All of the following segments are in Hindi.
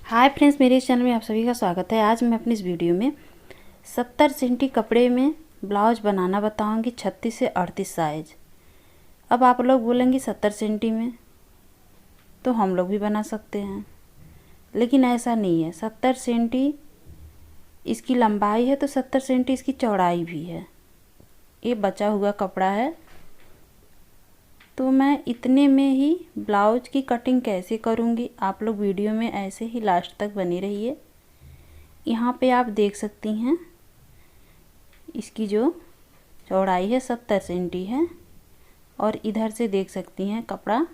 हाय फ्रेंड्स, मेरे इस चैनल में आप सभी का स्वागत है। आज मैं अपनी इस वीडियो में 70 सेंटी कपड़े में ब्लाउज बनाना बताऊंगी 36 से 38 साइज। अब आप लोग बोलेंगे 70 सेंटी में तो हम लोग भी बना सकते हैं, लेकिन ऐसा नहीं है। 70 सेंटी इसकी लंबाई है तो 70 सेंटी इसकी चौड़ाई भी है। ये बचा हुआ कपड़ा है, तो मैं इतने में ही ब्लाउज की कटिंग कैसे करूँगी, आप लोग वीडियो में ऐसे ही लास्ट तक बनी रहिए। यहाँ पे आप देख सकती हैं इसकी जो चौड़ाई है 70 सेंटी है, और इधर से देख सकती हैं कपड़ा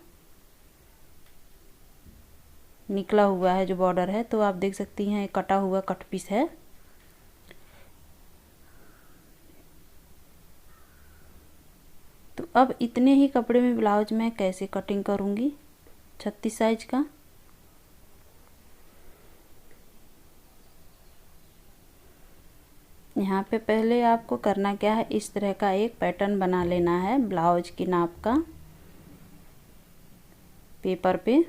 निकला हुआ है जो बॉर्डर है, तो आप देख सकती हैं कटा हुआ कट पीस है। तो अब इतने ही कपड़े में ब्लाउज मैं कैसे कटिंग करूँगी 36 साइज का। यहाँ पे पहले आपको करना क्या है, इस तरह का एक पैटर्न बना लेना है ब्लाउज की नाप का पेपर पे।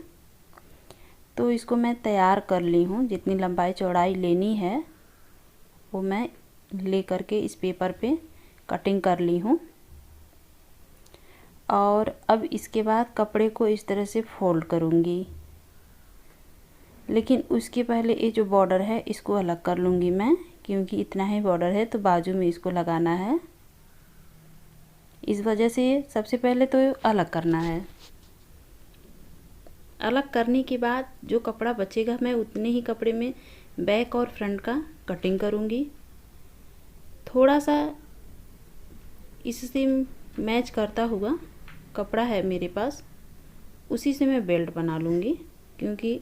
तो इसको मैं तैयार कर ली हूँ, जितनी लंबाई चौड़ाई लेनी है वो मैं ले करके इस पेपर पे कटिंग कर ली हूँ। और अब इसके बाद कपड़े को इस तरह से फोल्ड करूँगी, लेकिन उसके पहले ये जो बॉर्डर है इसको अलग कर लूँगी मैं, क्योंकि इतना ही बॉर्डर है तो बाजू में इसको लगाना है। इस वजह से सबसे पहले तो अलग करना है। अलग करने के बाद जो कपड़ा बचेगा मैं उतने ही कपड़े में बैक और फ्रंट का कटिंग करूँगी। थोड़ा सा इससे मैच करता हुआ कपड़ा है मेरे पास, उसी से मैं बेल्ट बना लूँगी, क्योंकि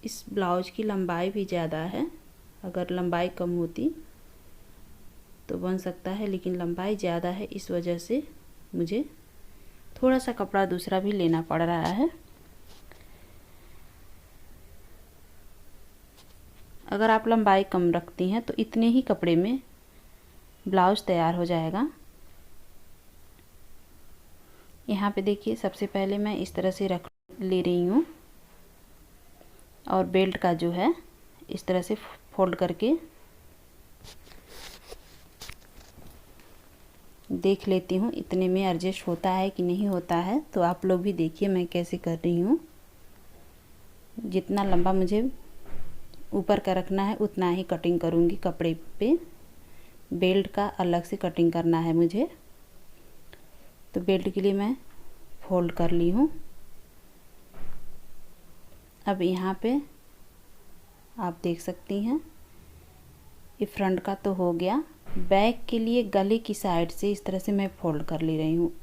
इस ब्लाउज की लंबाई भी ज़्यादा है। अगर लंबाई कम होती तो बन सकता है, लेकिन लंबाई ज़्यादा है, इस वजह से मुझे थोड़ा सा कपड़ा दूसरा भी लेना पड़ रहा है। अगर आप लंबाई कम रखती हैं तो इतने ही कपड़े में ब्लाउज तैयार हो जाएगा। यहाँ पे देखिए, सबसे पहले मैं इस तरह से रख ले रही हूँ और बेल्ट का जो है इस तरह से फोल्ड करके देख लेती हूँ इतने में एडजस्ट होता है कि नहीं होता है। तो आप लोग भी देखिए मैं कैसे कर रही हूँ। जितना लंबा मुझे ऊपर का रखना है उतना ही कटिंग करूँगी कपड़े पे। बेल्ट का अलग से कटिंग करना है मुझे, तो बेल्ट के लिए मैं फोल्ड कर ली हूँ। अब यहाँ पे आप देख सकती हैं ये फ्रंट का तो हो गया। बैक के लिए गले की साइड से इस तरह से मैं फोल्ड कर ले रही हूँ।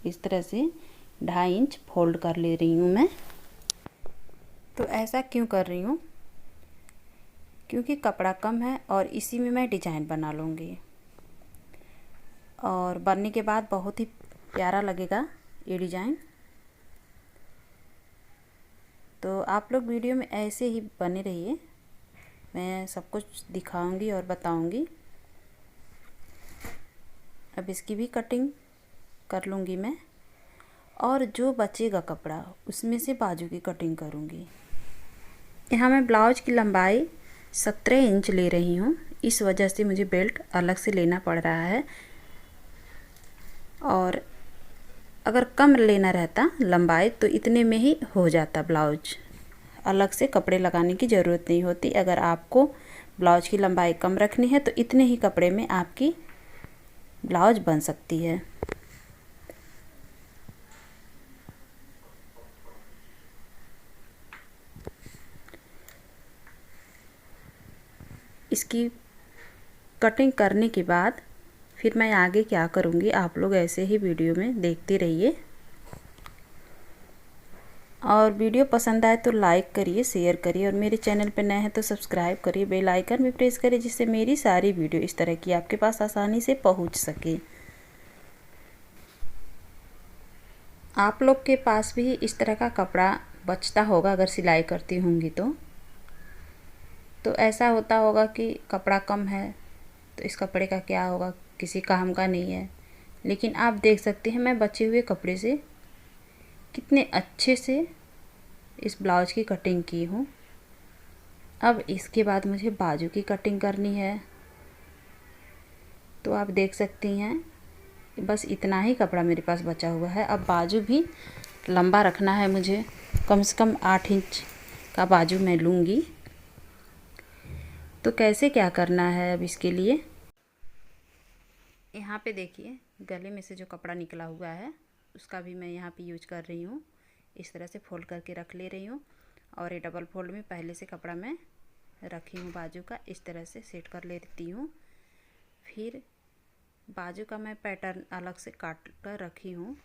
इस तरह से 2.5 इंच फोल्ड कर ले रही हूँ मैं। तो ऐसा क्यों कर रही हूँ, क्योंकि कपड़ा कम है और इसी में मैं डिजाइन बना लूँगी, और बनने के बाद बहुत ही प्यारा लगेगा ये डिज़ाइन। तो आप लोग वीडियो में ऐसे ही बने रहिए, मैं सब कुछ दिखाऊंगी और बताऊंगी। अब इसकी भी कटिंग कर लूँगी मैं, और जो बचेगा कपड़ा उसमें से बाजू की कटिंग करूँगी। यहाँ मैं ब्लाउज की लंबाई 17 इंच ले रही हूँ, इस वजह से मुझे बेल्ट अलग से लेना पड़ रहा है। और अगर कम लेना रहता लंबाई तो इतने में ही हो जाता ब्लाउज, अलग से कपड़े लगाने की ज़रूरत नहीं होती। अगर आपको ब्लाउज की लंबाई कम रखनी है तो इतने ही कपड़े में आपकी ब्लाउज बन सकती है। इसकी कटिंग करने के बाद फिर मैं आगे क्या करूँगी, आप लोग ऐसे ही वीडियो में देखते रहिए। और वीडियो पसंद आए तो लाइक करिए, शेयर करिए, और मेरे चैनल पर नए हैं तो सब्सक्राइब करिए, बेल आइकन भी प्रेस करिए, जिससे मेरी सारी वीडियो इस तरह की आपके पास आसानी से पहुंच सके। आप लोग के पास भी इस तरह का कपड़ा बचता होगा अगर सिलाई करती होंगी तो ऐसा होता होगा कि कपड़ा कम है तो इस कपड़े का क्या होगा, किसी काम का नहीं है। लेकिन आप देख सकते हैं मैं बचे हुए कपड़े से कितने अच्छे से इस ब्लाउज की कटिंग की हूँ। अब इसके बाद मुझे बाजू की कटिंग करनी है। तो आप देख सकती हैं बस इतना ही कपड़ा मेरे पास बचा हुआ है। अब बाजू भी लंबा रखना है मुझे, कम से कम 8 इंच का बाजू मैं लूँगी। तो कैसे क्या करना है अब इसके लिए, यहाँ पे देखिए गले में से जो कपड़ा निकला हुआ है उसका भी मैं यहाँ पे यूज कर रही हूँ। इस तरह से फोल्ड करके रख ले रही हूँ और ये डबल फोल्ड में पहले से कपड़ा मैं रखी हूँ बाजू का, इस तरह से सेट कर लेती हूँ। फिर बाजू का मैं पैटर्न अलग से काट कर रखी हूँ।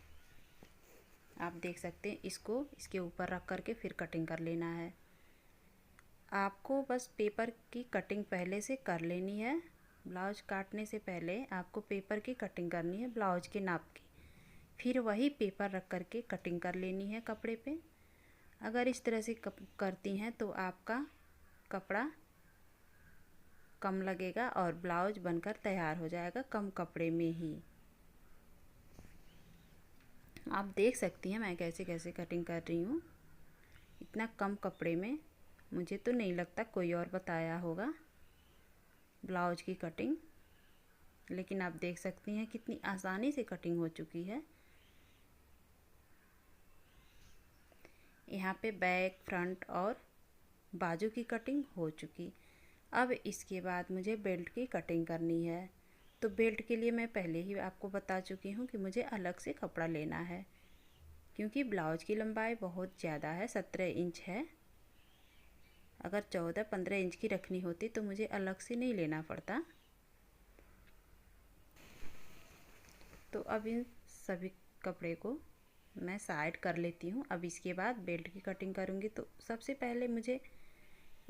आप देख सकते हैं इसको इसके ऊपर रख करके फिर कटिंग कर लेना है। आपको बस पेपर की कटिंग पहले से कर लेनी है। ब्लाउज काटने से पहले आपको पेपर की कटिंग करनी है ब्लाउज के नाप की, फिर वही पेपर रख करके कटिंग कर लेनी है कपड़े पे। अगर इस तरह से करती हैं तो आपका कपड़ा कम लगेगा और ब्लाउज बनकर तैयार हो जाएगा कम कपड़े में ही। आप देख सकती हैं मैं कैसे कैसे कटिंग कर रही हूँ। इतना कम कपड़े में मुझे तो नहीं लगता कोई और बताया होगा ब्लाउज की कटिंग, लेकिन आप देख सकती हैं कितनी आसानी से कटिंग हो चुकी है। यहाँ पे बैक, फ्रंट और बाजू की कटिंग हो चुकी। अब इसके बाद मुझे बेल्ट की कटिंग करनी है। तो बेल्ट के लिए मैं पहले ही आपको बता चुकी हूँ कि मुझे अलग से कपड़ा लेना है, क्योंकि ब्लाउज की लंबाई बहुत ज़्यादा है, 17 इंच है। अगर 14-15 इंच की रखनी होती तो मुझे अलग से नहीं लेना पड़ता। तो अब इन सभी कपड़े को मैं साइड कर लेती हूँ। अब इसके बाद बेल्ट की कटिंग करूँगी। तो सबसे पहले मुझे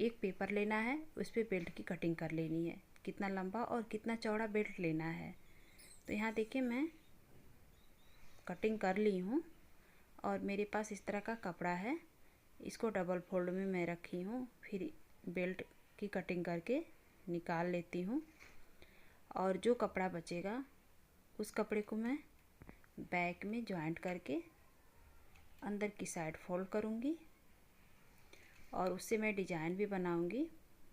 एक पेपर लेना है, उस पर बेल्ट की कटिंग कर लेनी है, कितना लंबा और कितना चौड़ा बेल्ट लेना है। तो यहाँ देखिए मैं कटिंग कर ली हूँ और मेरे पास इस तरह का कपड़ा है, इसको डबल फोल्ड में मैं रखी हूँ। फिर बेल्ट की कटिंग करके निकाल लेती हूँ और जो कपड़ा बचेगा उस कपड़े को मैं बैक में जॉइंट करके अंदर की साइड फोल्ड करूँगी और उससे मैं डिज़ाइन भी बनाऊँगी।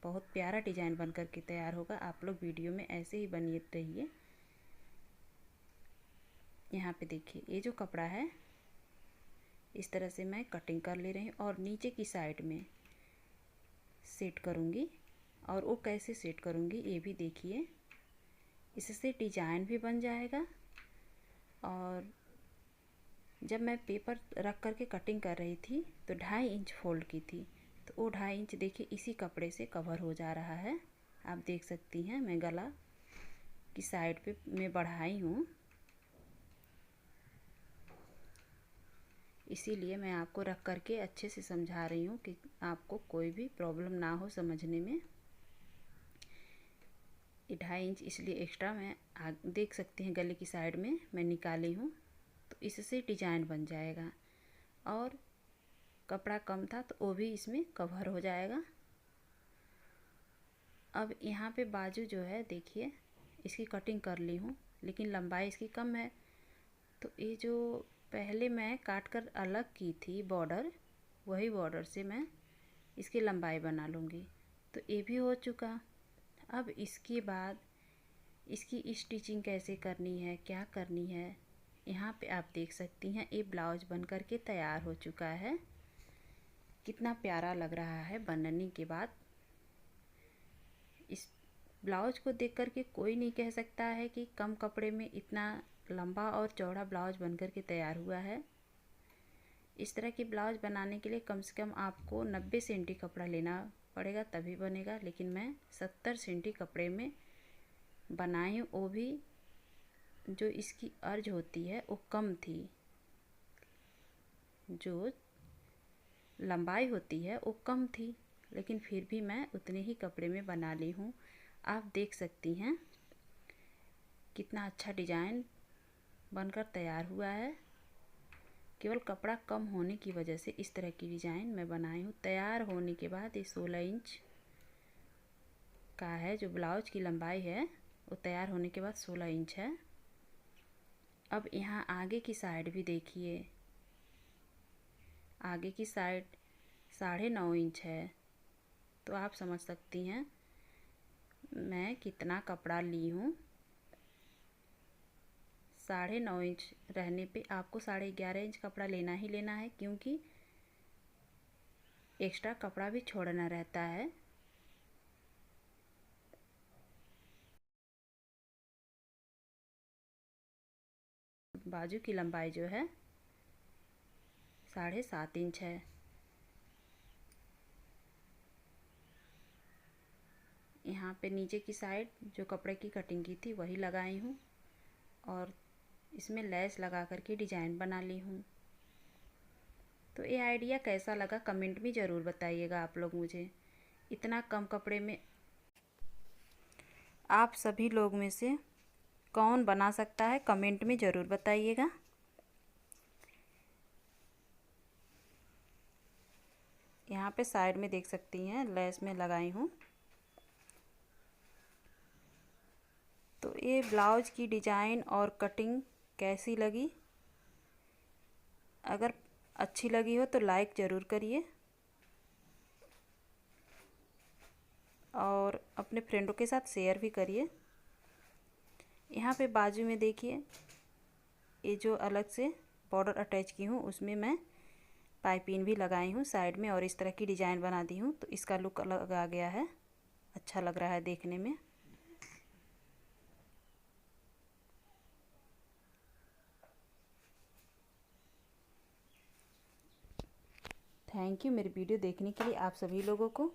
बहुत प्यारा डिज़ाइन बन कर के तैयार होगा। आप लोग वीडियो में ऐसे ही बनी रहिए। यहाँ पे देखिए ये जो कपड़ा है इस तरह से मैं कटिंग कर ले रही हूँ और नीचे की साइड में सेट करूँगी। और वो कैसे सेट करूँगी ये भी देखिए, इससे डिज़ाइन भी बन जाएगा। और जब मैं पेपर रख कर के कटिंग कर रही थी तो 2.5 इंच फोल्ड की थी, तो वो 2.5 इंच देखिए इसी कपड़े से कवर हो जा रहा है। आप देख सकती हैं मैं गला की साइड पे मैं बढ़ाई हूँ, इसीलिए मैं आपको रख करके अच्छे से समझा रही हूँ कि आपको कोई भी प्रॉब्लम ना हो समझने में। 2.5 इंच इसलिए एक्स्ट्रा मैं देख सकते हैं गले की साइड में मैं निकाली हूँ, तो इससे डिजाइन बन जाएगा। और कपड़ा कम था तो वो भी इसमें कवर हो जाएगा। अब यहाँ पे बाजू जो है देखिए इसकी कटिंग कर ली हूँ, लेकिन लंबाई इसकी कम है। तो ये जो पहले मैं काट कर अलग की थी बॉर्डर, वही बॉर्डर से मैं इसकी लंबाई बना लूँगी। तो ये भी हो चुका। अब इसके बाद इसकी स्टिचिंग कैसे करनी है, क्या करनी है, यहाँ पे आप देख सकती हैं ये ब्लाउज बन कर के तैयार हो चुका है। कितना प्यारा लग रहा है बनने के बाद। इस ब्लाउज को देख कर के कोई नहीं कह सकता है कि कम कपड़े में इतना लंबा और चौड़ा ब्लाउज बन कर के तैयार हुआ है। इस तरह की ब्लाउज बनाने के लिए कम से कम आपको 90 सेंटी कपड़ा लेना पड़ेगा तभी बनेगा, लेकिन मैं 70 सेंटी कपड़े में बनाई हूँ। वो भी जो इसकी अर्ज होती है वो कम थी, जो लंबाई होती है वो कम थी, लेकिन फिर भी मैं उतने ही कपड़े में बना ली हूँ। आप देख सकती हैं कितना अच्छा डिज़ाइन बनकर तैयार हुआ है। केवल कपड़ा कम होने की वजह से इस तरह की डिज़ाइन मैं बनाई हूँ। तैयार होने के बाद ये 16 इंच का है, जो ब्लाउज की लंबाई है वो तैयार होने के बाद 16 इंच है। अब यहाँ आगे की साइड भी देखिए आगे की साइड 9.5 इंच है। तो आप समझ सकती हैं मैं कितना कपड़ा ली हूँ। 9.5 इंच रहने पे आपको 11.5 इंच कपड़ा लेना ही लेना है, क्योंकि एक्स्ट्रा कपड़ा भी छोड़ना रहता है। बाजू की लंबाई जो है 7.5 इंच है। यहाँ पे नीचे की साइड जो कपड़े की कटिंग की थी वही लगाई हूँ और इसमें लेस लगा करके डिजाइन बना ली हूँ। तो ये आइडिया कैसा लगा कमेंट में ज़रूर बताइएगा आप लोग मुझे। इतना कम कपड़े में आप सभी लोग में से कौन बना सकता है कमेंट में ज़रूर बताइएगा। यहाँ पे साइड में देख सकती हैं लेस में लगाई हूँ। तो ये ब्लाउज की डिज़ाइन और कटिंग कैसी लगी? अगर अच्छी लगी हो तो लाइक ज़रूर करिए और अपने फ्रेंडों के साथ शेयर भी करिए। यहाँ पे बाजू में देखिए ये जो अलग से बॉर्डर अटैच की हूँ उसमें मैं पाइपिंग भी लगाई हूँ साइड में और इस तरह की डिज़ाइन बना दी हूँ। तो इसका लुक अलग आ गया है, अच्छा लग रहा है देखने में। थैंक यू मेरी वीडियो देखने के लिए आप सभी लोगों को।